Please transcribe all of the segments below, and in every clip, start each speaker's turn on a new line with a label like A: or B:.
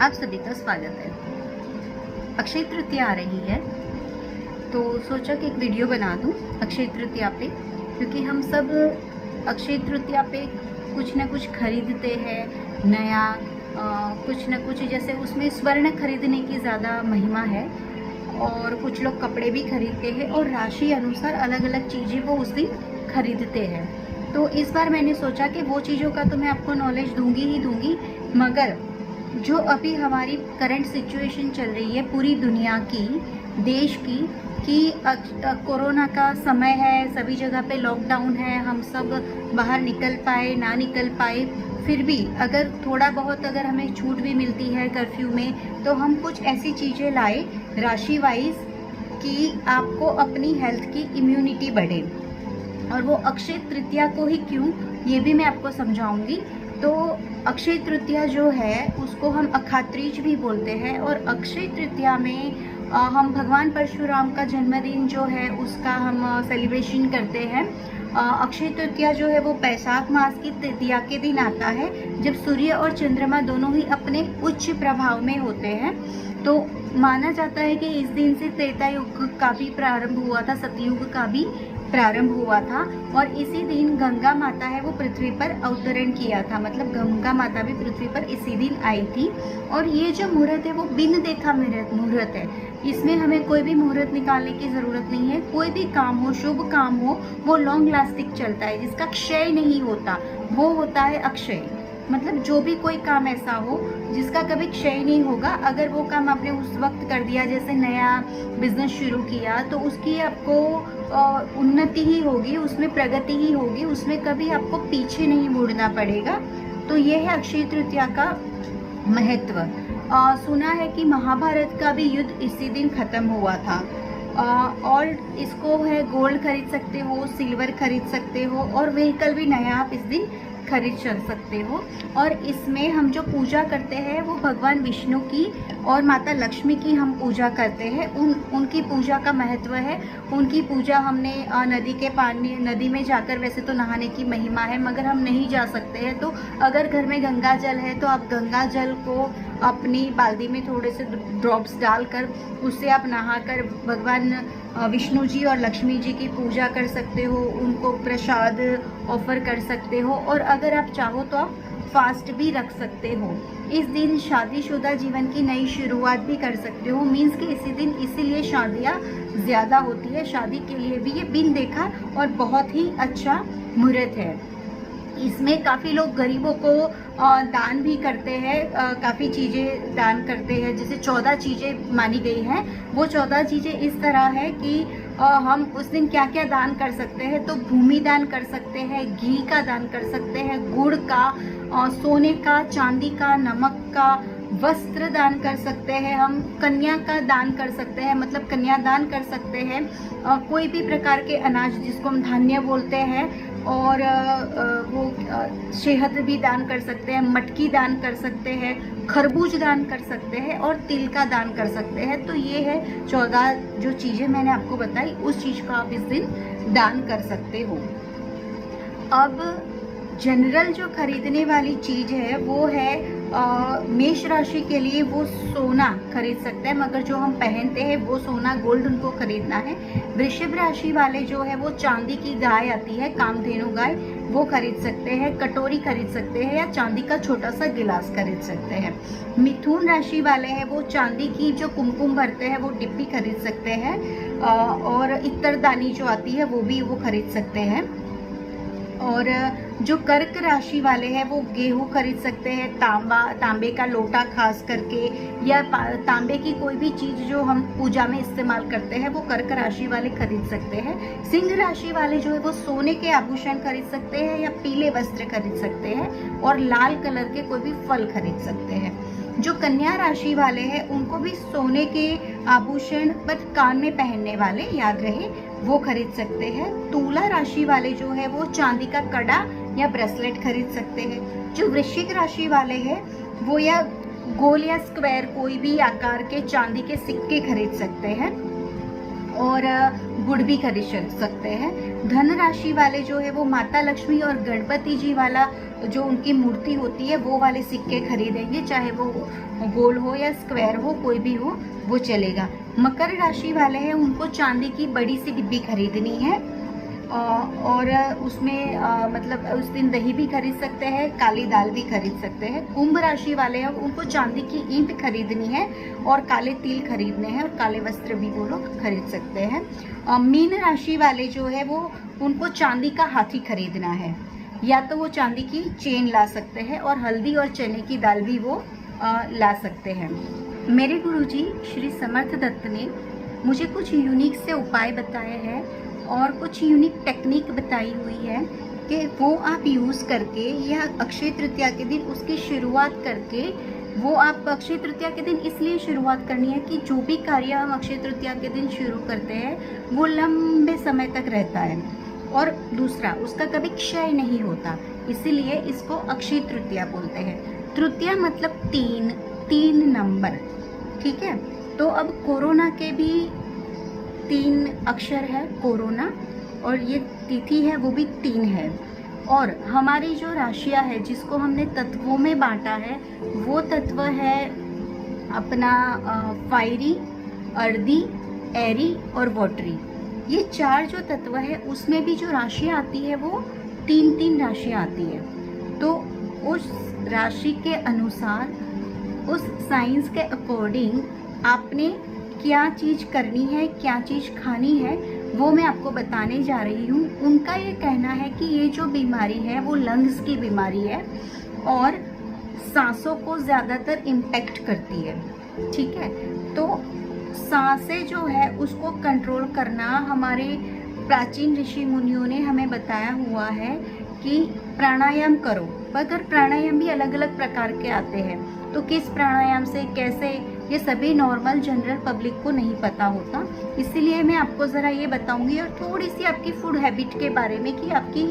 A: आप सभी का स्वागत है। अक्षय तृतीया आ रही है तो सोचा कि एक वीडियो बना दूं अक्षय तृतीया पे, क्योंकि हम सब अक्षय तृतीया पे कुछ ना कुछ खरीदते हैं नया, कुछ ना कुछ, जैसे उसमें स्वर्ण खरीदने की ज़्यादा महिमा है और कुछ लोग कपड़े भी खरीदते हैं और राशि अनुसार अलग अलग चीज़ें वो उस दिन खरीदते हैं। तो इस बार मैंने सोचा कि वो चीज़ों का तो मैं आपको नॉलेज दूंगी ही दूंगी, मगर जो अभी हमारी करंट सिचुएशन चल रही है पूरी दुनिया की, देश की, कि कोरोना का समय है, सभी जगह पे लॉकडाउन है, हम सब बाहर निकल पाए ना निकल पाए, फिर भी अगर थोड़ा बहुत अगर हमें छूट भी मिलती है कर्फ्यू में, तो हम कुछ ऐसी चीज़ें लाए राशि वाइज कि आपको अपनी हेल्थ की इम्यूनिटी बढ़े। और वो अक्षय तृतीया को ही क्यों, ये भी मैं आपको समझाऊंगी। तो अक्षय तृतीया जो है उसको हम अखात्रीज भी बोलते हैं, और अक्षय तृतीया में हम भगवान परशुराम का जन्मदिन जो है उसका हम सेलिब्रेशन करते हैं। अक्षय तृतीया जो है वो बैसाख मास की तृतीया के दिन आता है, जब सूर्य और चंद्रमा दोनों ही अपने उच्च प्रभाव में होते हैं। तो माना जाता है कि इस दिन से त्रेता युग का भी प्रारंभ हुआ था, सतयुग का भी प्रारंभ हुआ था, और इसी दिन गंगा माता है वो पृथ्वी पर अवतरण किया था, मतलब गंगा माता भी पृथ्वी पर इसी दिन आई थी। और ये जो मुहूर्त है वो बिन देखा मुहूर्त है, इसमें हमें कोई भी मुहूर्त निकालने की ज़रूरत नहीं है। कोई भी काम हो, शुभ काम हो, वो लॉन्ग लास्टिंग चलता है, जिसका क्षय नहीं होता वो होता है अक्षय। मतलब जो भी कोई काम ऐसा हो जिसका कभी क्षय नहीं होगा, अगर वो काम आपने उस वक्त कर दिया, जैसे नया बिजनेस शुरू किया, तो उसकी आपको उन्नति ही होगी, उसमें प्रगति ही होगी, उसमें कभी आपको पीछे नहीं मुड़ना पड़ेगा। तो ये है अक्षय तृतीया का महत्व। सुना है कि महाभारत का भी युद्ध इसी दिन खत्म हुआ था। और इसको है गोल्ड खरीद सकते हो, सिल्वर खरीद सकते हो, और व्हीकल भी नया आप इस दिन खरीद चल सकते हो। और इसमें हम जो पूजा करते हैं वो भगवान विष्णु की और माता लक्ष्मी की हम पूजा करते हैं। उनकी पूजा का महत्व है। उनकी पूजा हमने नदी के पानी, नदी में जाकर, वैसे तो नहाने की महिमा है मगर हम नहीं जा सकते हैं, तो अगर घर में गंगा जल है तो आप गंगा जल को अपनी बाल्टी में थोड़े से ड्रॉप्स डालकर उससे आप नहाकर भगवान विष्णु जी और लक्ष्मी जी की पूजा कर सकते हो, उनको प्रसाद ऑफर कर सकते हो, और अगर आप चाहो तो आप फास्ट भी रख सकते हो। इस दिन शादीशुदा जीवन की नई शुरुआत भी कर सकते हो। मीन्स कि इसी दिन इसीलिए शादियाँ ज़्यादा होती है, शादी के लिए भी ये बिन देखा और बहुत ही अच्छा मुहूर्त है। इसमें काफ़ी लोग गरीबों को दान भी करते हैं, काफ़ी चीज़ें दान करते हैं, जैसे 14 चीज़ें मानी गई हैं। वो 14 चीज़ें इस तरह है कि हम उस दिन क्या क्या दान कर सकते हैं। तो भूमि दान कर सकते हैं, घी का दान कर सकते हैं, गुड़ का, सोने का, चांदी का, नमक का, वस्त्र दान कर सकते हैं, हम कन्या का दान कर सकते हैं, मतलब कन्या दान कर सकते हैं, कोई भी प्रकार के अनाज जिसको हम धान्य बोलते हैं, और वो शहद भी दान कर सकते हैं, मटकी दान कर सकते हैं, खरबूज दान कर सकते हैं, और तिल का दान कर सकते हैं। तो ये है 14 जो चीज़ें मैंने आपको बताई, उस चीज़ का आप इस दिन दान कर सकते हो। अब जनरल जो खरीदने वाली चीज़ है वो है मेष राशि के लिए वो सोना खरीद सकते हैं, मगर जो हम पहनते हैं वो सोना, गोल्ड उनको खरीदना है। वृषभ राशि वाले जो है वो चांदी की गाय आती है, कामधेनु गाय, वो खरीद सकते हैं, कटोरी खरीद सकते हैं, या चांदी का छोटा सा गिलास खरीद सकते हैं। मिथुन राशि वाले हैं वो चांदी की जो कुमकुम भरते हैं वो डिब्बी खरीद सकते हैं, और इत्तरदानी जो आती है वो भी वो खरीद सकते हैं। और जो कर्क राशि वाले हैं वो गेहूं खरीद सकते हैं, तांबे का लोटा खास करके, या तांबे की कोई भी चीज़ जो हम पूजा में इस्तेमाल करते हैं वो कर्क राशि वाले खरीद सकते हैं। सिंह राशि वाले जो है वो सोने के आभूषण खरीद सकते हैं, या पीले वस्त्र खरीद सकते हैं, और लाल कलर के कोई भी फल खरीद सकते हैं। जो कन्या राशि वाले हैं उनको भी सोने के आभूषण, पर कान में पहनने वाले, याद रहे, वो खरीद सकते हैं। तुला राशि वाले जो है वो चांदी का कड़ा या ब्रेसलेट खरीद सकते हैं। जो वृश्चिक राशि वाले हैं वो या गोल या स्क्वायर कोई भी आकार के चांदी के सिक्के खरीद सकते हैं, और गुड़ भी खरीद सकते हैं। धन राशि वाले जो है वो माता लक्ष्मी और गणपति जी वाला जो उनकी मूर्ति होती है वो वाले सिक्के खरीदेंगे, चाहे वो गोल हो या स्क्वायर हो, कोई भी हो वो चलेगा। मकर राशि वाले हैं उनको चांदी की बड़ी सी डिब्बी खरीदनी है और उसमें मतलब उस दिन दही भी खरीद सकते हैं, काली दाल भी खरीद सकते हैं। कुंभ राशि वाले हैं उनको चांदी की ईंट खरीदनी है और काले तिल खरीदने हैं और काले वस्त्र भी वो लोग खरीद सकते हैं। मीन राशि वाले जो है वो उनको चांदी का हाथी खरीदना है, या तो वो चांदी की चेन ला सकते हैं और हल्दी और चने की दाल भी वो ला सकते हैं। मेरे गुरुजी श्री समर्थ दत्त ने मुझे कुछ यूनिक से उपाय बताए हैं और कुछ यूनिक टेक्निक बताई हुई है कि वो आप यूज़ करके या अक्षय तृतीया के दिन उसकी शुरुआत करके, वो आप अक्षय तृतीया के दिन इसलिए शुरुआत करनी है कि जो भी कार्य हम अक्षय तृतीया के दिन शुरू करते हैं वो लंबे समय तक रहता है और दूसरा उसका कभी क्षय नहीं होता, इसीलिए इसको अक्षय तृतीया बोलते हैं। तृतीया मतलब 3 नंबर, ठीक है। तो अब कोरोना के भी 3 अक्षर है कोरोना, और ये तिथि है वो भी 3 है। और हमारी जो राशियां है जिसको हमने तत्वों में बांटा है वो तत्व है अपना फायरी, अर्दी, एरी और वॉटरी। ये 4 जो तत्व है उसमें भी जो राशियां आती है वो 3 राशियां आती है। तो उस राशि के अनुसार, उस साइंस के अकॉर्डिंग आपने क्या चीज़ करनी है, क्या चीज़ खानी है, वो मैं आपको बताने जा रही हूँ। उनका ये कहना है कि ये जो बीमारी है वो लंग्स की बीमारी है और सांसों को ज़्यादातर इम्पेक्ट करती है, ठीक है। तो सांसें जो है उसको कंट्रोल करना, हमारे प्राचीन ऋषि मुनियों ने हमें बताया हुआ है कि प्राणायाम करो। मगर प्राणायाम भी अलग अलग प्रकार के आते हैं, तो किस प्राणायाम से कैसे, ये सभी नॉर्मल जनरल पब्लिक को नहीं पता होता। इसीलिए मैं आपको ज़रा ये बताऊंगी और थोड़ी सी आपकी फूड हैबिट के बारे में कि आपकी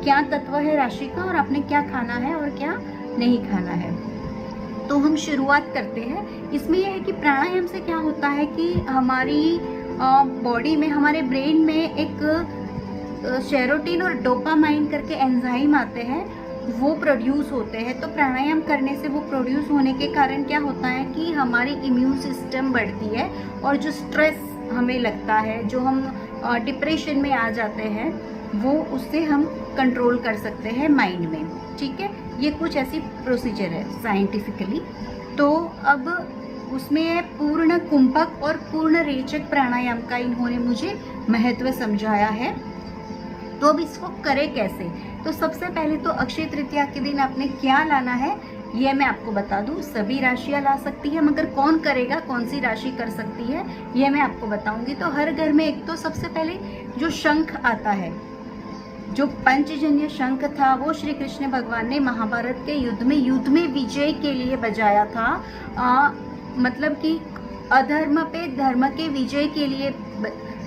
A: क्या तत्व है राशि का और आपने क्या खाना है और क्या नहीं खाना है। तो हम शुरुआत करते हैं। इसमें यह है कि प्राणायाम से क्या होता है कि हमारी बॉडी में, हमारे ब्रेन में एक सेरोटिन और डोपामाइन करके एंजाइम आते हैं, वो प्रोड्यूस होते हैं। तो प्राणायाम करने से वो प्रोड्यूस होने के कारण क्या होता है कि हमारी इम्यून सिस्टम बढ़ती है और जो स्ट्रेस हमें लगता है, जो हम डिप्रेशन में आ जाते हैं, वो उससे हम कंट्रोल कर सकते हैं माइंड में, ठीक है। ये कुछ ऐसी प्रोसीजर है साइंटिफिकली। तो अब उसमें पूर्ण कुंभक और पूर्ण रेचक प्राणायाम का इन्होंने मुझे महत्व समझाया है। तो अब इसको करें कैसे? तो सबसे पहले तो अक्षय तृतीया के दिन आपने क्या लाना है ये मैं आपको बता दूं। सभी राशियां ला सकती है, मगर कौन करेगा, कौन सी राशि कर सकती है ये मैं आपको बताऊंगी। तो हर घर में एक तो सबसे पहले जो शंख आता है, जो पंचजन्य शंख था, वो श्री कृष्ण भगवान ने महाभारत के युद्ध में विजय के लिए बजाया था। मतलब कि अधर्म पे धर्म के विजय के लिए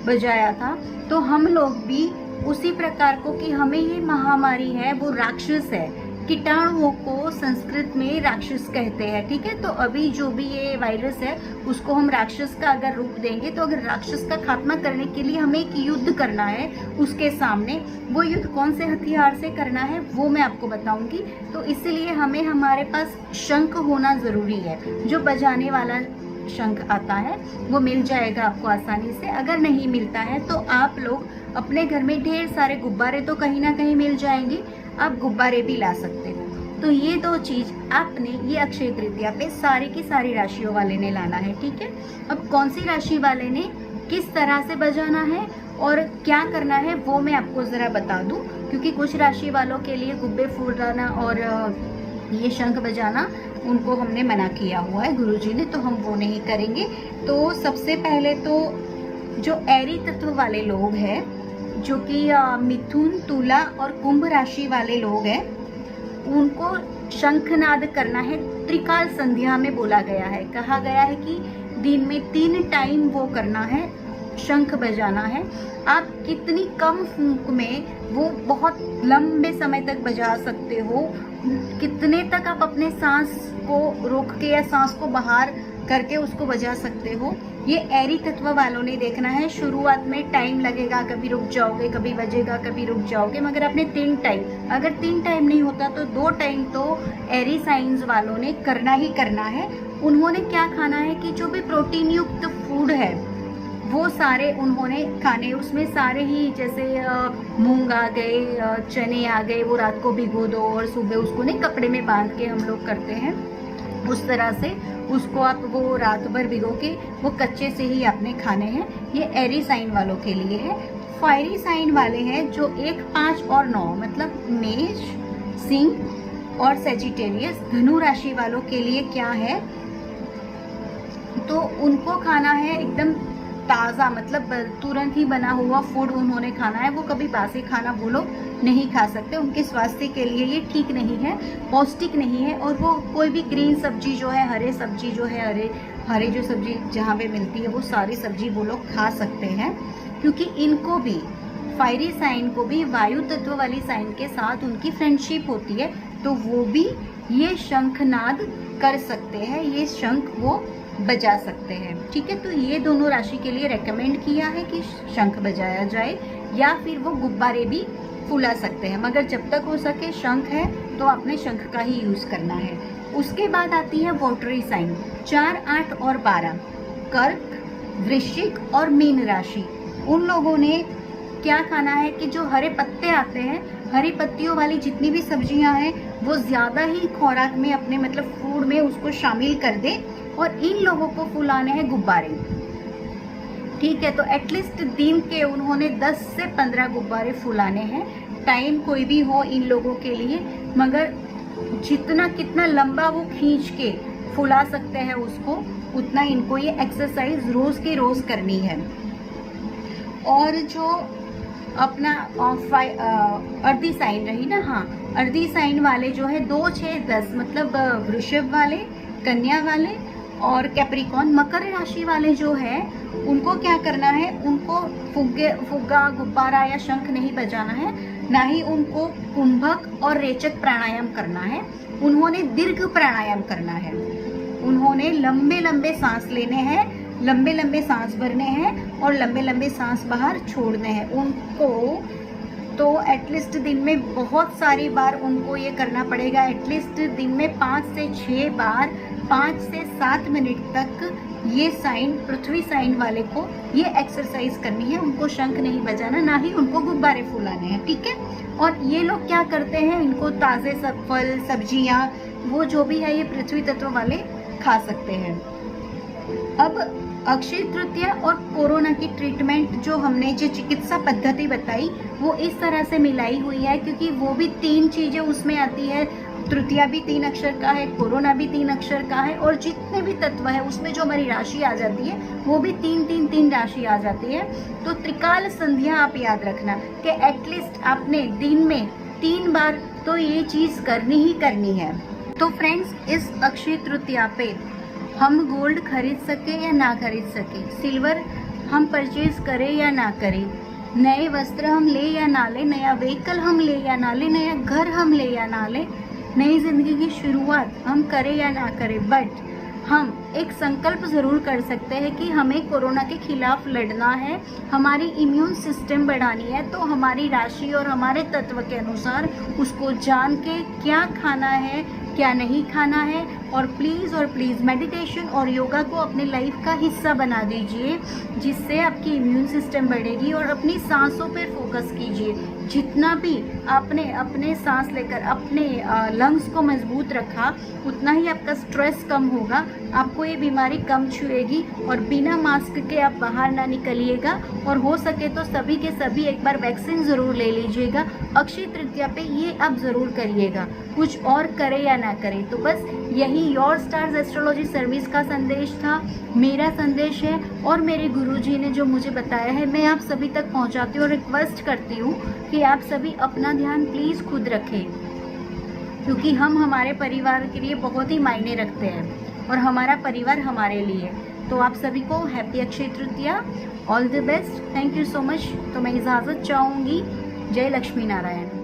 A: बजाया था। तो हम लोग भी उसी प्रकार को, कि हमें ये महामारी है वो राक्षस है, कीटाणुओं को संस्कृत में राक्षस कहते हैं, ठीक है। तो अभी जो भी ये वायरस है उसको हम राक्षस का अगर रूप देंगे, तो अगर राक्षस का खात्मा करने के लिए हमें एक युद्ध करना है उसके सामने, वो युद्ध कौन से हथियार से करना है वो मैं आपको बताऊंगी। तो इसलिए हमें हमारे पास शंख होना ज़रूरी है। जो बजाने वाला शंख आता है वो मिल जाएगा आपको आसानी से। अगर नहीं मिलता है तो आप लोग अपने घर में ढेर सारे गुब्बारे तो कहीं ना कहीं मिल जाएंगे, आप गुब्बारे भी ला सकते हो। तो ये 2 चीज़ आपने ये अक्षय तृतीया पे सारी की सारी राशियों वाले ने लाना है, ठीक है। अब कौन सी राशि वाले ने किस तरह से बजाना है और क्या करना है वो मैं आपको ज़रा बता दूं, क्योंकि कुछ राशि वालों के लिए गुब्बे फूलाना और ये शंख बजाना उनको हमने मना किया हुआ है गुरुजी ने, तो हम वो नहीं करेंगे। तो सबसे पहले तो जो एरी तत्व वाले लोग हैं, जो कि मिथुन, तुला और कुंभ राशि वाले लोग हैं, उनको शंखनाद करना है। त्रिकाल संध्या में बोला गया है, कहा गया है कि दिन में 3 टाइम वो करना है, शंख बजाना है। आप कितनी कम फूंक में वो बहुत लंबे समय तक बजा सकते हो, कितने तक आप अपने सांस को रोक के या सांस को बाहर करके उसको बजा सकते हो। ये एरी तत्व वालों ने देखना है। शुरुआत में टाइम लगेगा, कभी रुक जाओगे, कभी बजेगा, कभी रुक जाओगे, मगर आपने 3 टाइम, अगर 3 टाइम नहीं होता तो 2 टाइम तो एरी साइंस वालों ने करना ही करना है। उन्होंने क्या खाना है कि जो भी प्रोटीन युक्त फूड है वो सारे उन्होंने खाने, उसमें सारे ही जैसे मूंग आ गए, चने आ गए, वो रात को भिगो दो और सुबह उसको नहीं कपड़े में बांध के हम लोग करते हैं, उस तरह से उसको आप वो रात भर भिगो के वो कच्चे से ही आपने खाने हैं। ये एरी साइन वालों के लिए है। फायरी साइन वाले हैं जो 1, 5 और 9 मतलब मेष, सिंह और सेजिटेरियस, धनु राशि वालों के लिए क्या है, तो उनको खाना है एकदम ताज़ा, मतलब तुरंत ही बना हुआ फूड उन्होंने खाना है। वो कभी बासी खाना वो लोग नहीं खा सकते, उनके स्वास्थ्य के लिए ये ठीक नहीं है, पौष्टिक नहीं है। और वो कोई भी ग्रीन सब्जी जो है, हरे सब्जी जो है, हरे जो सब्जी जहाँ पे मिलती है वो सारी सब्जी वो लोग खा सकते हैं, क्योंकि इनको भी, फायरी साइन को भी वायु तत्व वाली साइन के साथ उनकी फ्रेंडशिप होती है, तो वो भी ये शंखनाद कर सकते हैं, ये शंख वो बजा सकते हैं। ठीक है, तो ये दोनों राशि के लिए रेकमेंड किया है कि शंख बजाया जाए, या फिर वो गुब्बारे भी फुला सकते हैं, मगर जब तक हो सके शंख है तो आपने शंख का ही यूज़ करना है। उसके बाद आती है वॉटरी साइन, 4, 8 और 12, कर्क, वृश्चिक और मीन राशि। उन लोगों ने क्या खाना है कि जो हरे पत्ते आते हैं, हरी पत्तियों वाली जितनी भी सब्जियां हैं वो ज़्यादा ही खुराक में अपने मतलब फूड में उसको शामिल कर दे, और इन लोगों को फुलाने हैं गुब्बारे। ठीक है, तो एटलीस्ट दिन के उन्होंने 10 से 15 गुब्बारे फुलाने हैं। टाइम कोई भी हो इन लोगों के लिए, मगर जितना कितना लंबा वो खींच के फुला सकते हैं उसको, उतना इनको ये एक्सरसाइज रोज़ की रोज़ करनी है। और जो अपना अर्धी साइन रही ना, हाँ, अर्धी साइन वाले जो है 2, 6, 10 मतलब वृषभ वाले, कन्या वाले और कैप्रिकॉन, मकर राशि वाले जो है उनको क्या करना है, उनको फुग्गा, गुब्बारा या शंख नहीं बजाना है, ना ही उनको कुंभक और रेचक प्राणायाम करना है। उन्होंने दीर्घ प्राणायाम करना है, उन्होंने लंबे लंबे सांस लेने हैं, लंबे लंबे सांस भरने हैं और लंबे लंबे सांस बाहर छोड़ने हैं। उनको तो एटलीस्ट दिन में बहुत सारी बार उनको ये करना पड़ेगा, एटलीस्ट दिन में 5 से 6 बार 5 से 7 मिनट तक ये साइन, पृथ्वी साइन वाले को ये एक्सरसाइज करनी है। उनको शंख नहीं बजाना, ना ही उनको गुब्बारे फुलाने हैं। ठीक है, और ये लोग क्या करते हैं, इनको ताज़े सब फल सब्जियां वो जो भी है ये पृथ्वी तत्व वाले खा सकते हैं। अब अक्षय तृतीया और कोरोना की ट्रीटमेंट जो हमने जो चिकित्सा पद्धति बताई वो इस तरह से मिलाई हुई है, क्योंकि वो भी 3 चीज़ें उसमें आती है। तृतीया भी 3 अक्षर का है, कोरोना भी 3 अक्षर का है, और जितने भी तत्व है उसमें जो हमारी राशि आ जाती है वो भी 3 राशि आ जाती है। तो त्रिकाल संध्या आप याद रखना कि एटलीस्ट आपने दिन में 3 बार तो ये चीज़ करनी ही करनी है। तो फ्रेंड्स, इस अक्षय तृतीया पे हम गोल्ड खरीद सके या ना खरीद सके, सिल्वर हम परचेज करें या ना करें, नए वस्त्र हम ले या ना ले, नया व्हीकल हम ले या ना ले, नया घर हम ले या ना ले, नई ज़िंदगी की शुरुआत हम करें या ना करें, बट हम एक संकल्प ज़रूर कर सकते हैं कि हमें कोरोना के खिलाफ लड़ना है, हमारी इम्यून सिस्टम बढ़ानी है। तो हमारी राशि और हमारे तत्व के अनुसार उसको जान के क्या खाना है, क्या नहीं खाना है, और प्लीज़ मेडिटेशन और योगा को अपने लाइफ का हिस्सा बना दीजिए, जिससे आपकी इम्यून सिस्टम बढ़ेगी। और अपनी सांसों पर फोकस कीजिए, जितना भी आपने अपने सांस लेकर अपने लंग्स को मजबूत रखा उतना ही आपका स्ट्रेस कम होगा, आपको ये बीमारी कम छुएगी। और बिना मास्क के आप बाहर ना निकलिएगा, और हो सके तो सभी के सभी एक बार वैक्सीन ज़रूर ले लीजिएगा। अक्षय तृतीया पे ये आप ज़रूर करिएगा, कुछ और करें या ना करें। तो बस यही योर स्टार्स एस्ट्रोलॉजी सर्विस का संदेश था, मेरा संदेश है, और मेरे गुरुजी ने जो मुझे बताया है मैं आप सभी तक पहुंचाती हूँ और रिक्वेस्ट करती हूँ कि आप सभी अपना ध्यान प्लीज़ खुद रखें, क्योंकि हम हमारे परिवार के लिए बहुत ही मायने रखते हैं और हमारा परिवार हमारे लिए। तो आप सभी को happy Akshaya Tritiya, all the best, thank you so much. तो मैं इजाज़त चाहूँगी। जय लक्ष्मी नारायण।